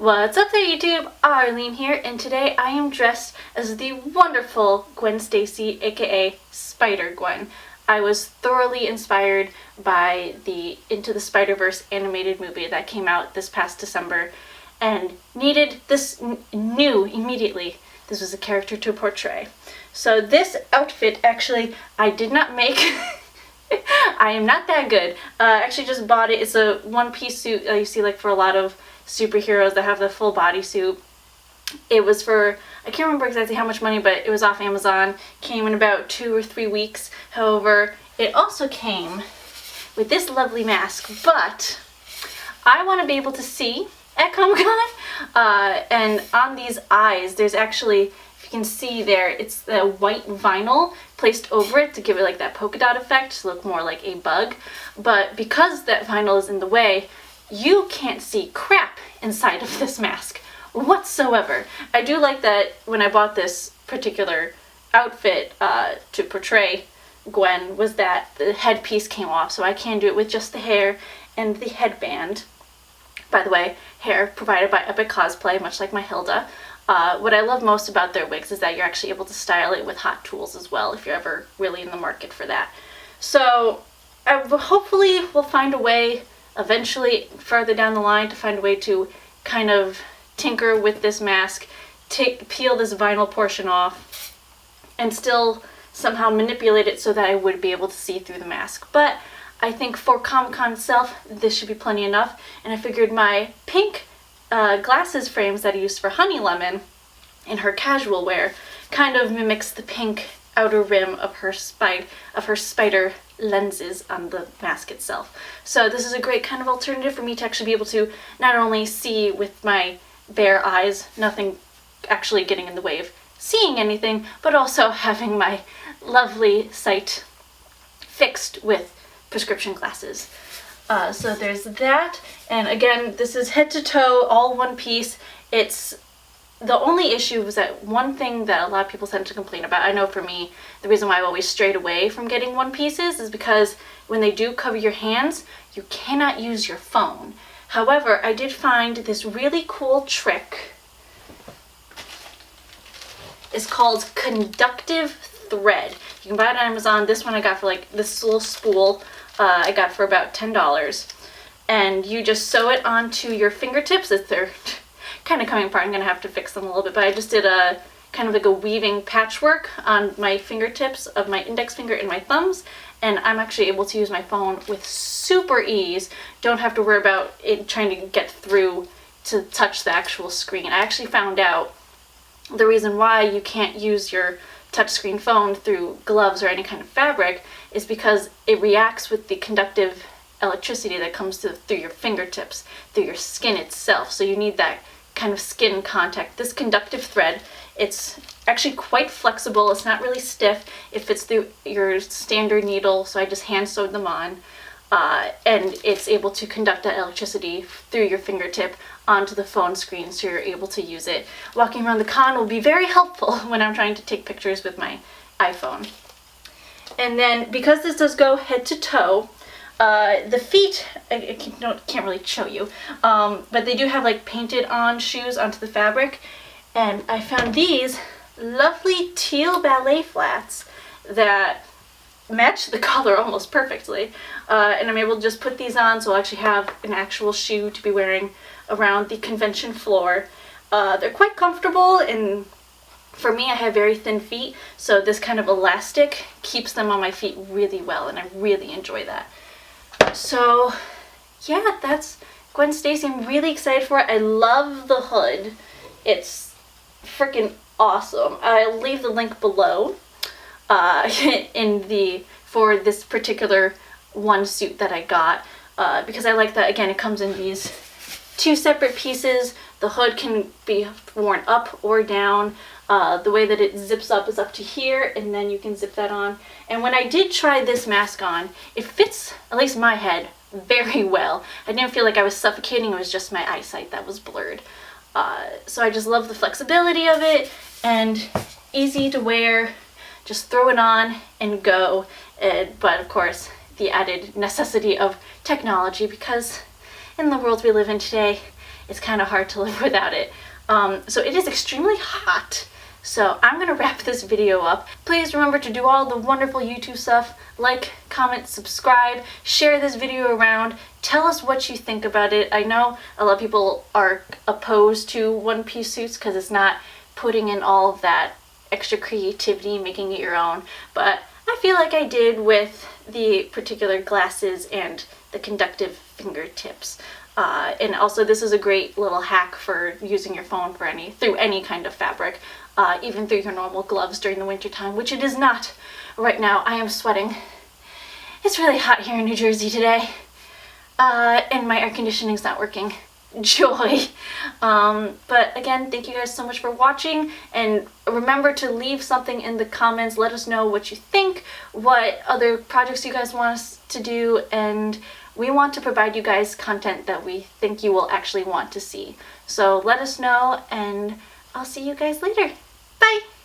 What's up there YouTube? Arlene here, and today I am dressed as the wonderful Gwen Stacy, aka SpiderGwen. I was thoroughly inspired by the Into the Spider-Verse animated movie that came out this past December and needed this new immediately. This was a character to portray. So this outfit, actually, I did not make. I am not that good. I actually just bought it. It's a one-piece suit that you see like for a lot of superheroes that have the full bodysuit. It was for, I can't remember exactly how much money, but it was off Amazon. Came in about 2 or 3 weeks. However, it also came with this lovely mask, but I want to be able to see at Comic-Con. And on these eyes, there's actually, if you can see there, it's the white vinyl placed over it to give it like that polka dot effect to look more like a bug. But because that vinyl is in the way, you can't see crap inside of this mask whatsoever. I do like that when I bought this particular outfit to portray Gwen was that the headpiece came off, so I can do it with just the hair and the headband. By the way, hair provided by Epic Cosplay, much like my Hilda. What I love most about their wigs is that you're actually able to style it with hot tools as well if you're ever really in the market for that. So I hopefully will find a way eventually further down the line to find a way to kind of tinker with this mask, peel this vinyl portion off, and still somehow manipulate it so that I would be able to see through the mask. But I think for Comic-Con itself, this should be plenty enough, and I figured my pink glasses frames that I used for Honey Lemon in her casual wear kind of mimics the pink outer rim of her spider lenses on the mask itself. So this is a great kind of alternative for me to actually be able to not only see with my bare eyes, nothing actually getting in the way of seeing anything, but also having my lovely sight fixed with prescription glasses. So there's that, and again, this is head to toe, all one piece. It's the only issue was that one thing that a lot of people tend to complain about, I know for me, the reason why I've always strayed away from getting one pieces is because when they do cover your hands, you cannot use your phone. However, I did find this really cool trick. It's called conductive thread. You can buy it on Amazon. This one I got for like this little spool. I got for about $10. And you just sew it onto your fingertips. They're kind of coming apart. I'm going to have to fix them a little bit. But I just did a kind of like a weaving patchwork on my fingertips of my index finger and my thumbs. And I'm actually able to use my phone with super ease. Don't have to worry about it trying to get through to touch the actual screen. I actually found out the reason why you can't use your touchscreen phone through gloves or any kind of fabric is because it reacts with the conductive electricity that comes through your fingertips, through your skin itself. So you need that kind of skin contact. This conductive thread, it's actually quite flexible. It's not really stiff. It fits through your standard needle, so I just hand sewed them on. And it's able to conduct that electricity through your fingertip onto the phone screen, so you're able to use it. Walking around the con will be very helpful when I'm trying to take pictures with my iPhone. And then because this does go head to toe, the feet, I can't really show you, but they do have like painted on shoes onto the fabric. And I found these lovely teal ballet flats that match the color almost perfectly. And I'm able to just put these on, so I'll actually have an actual shoe to be wearing around the convention floor. They're quite comfortable, and for me, I have very thin feet, so this kind of elastic keeps them on my feet really well, and I really enjoy that. So yeah, that's Gwen Stacy. I'm really excited for it. I love the hood. It's freaking awesome. I'll leave the link below for this particular one suit that I got because I like that, again, it comes in these 2 separate pieces. The hood can be worn up or down. The way that it zips up is up to here, and then you can zip that on. And when I did try this mask on, it fits, at least my head, very well. I didn't feel like I was suffocating. It was just my eyesight that was blurred. So I just love the flexibility of it, and easy to wear. Just throw it on and go. But of course, the added necessity of technology, because in the world we live in today, it's kind of hard to live without it. So it is extremely hot. So I'm going to wrap this video up. Please remember to do all the wonderful YouTube stuff. Like, comment, subscribe, share this video around. Tell us what you think about it. I know a lot of people are opposed to one-piece suits because it's not putting in all of that extra creativity, making it your own. But I feel like I did with the particular glasses and the conductive fingertips. And also this is a great little hack for using your phone for through any kind of fabric. Even through your normal gloves during the winter time, which it is not right now. I am sweating. It's really hot here in New Jersey today, and my air conditioning's not working. Joy. But again, thank you guys so much for watching, and remember to leave something in the comments. Let us know what you think, what other projects you guys want us to do, and we want to provide you guys content that we think you will actually want to see. So let us know, and I'll see you guys later. Bye!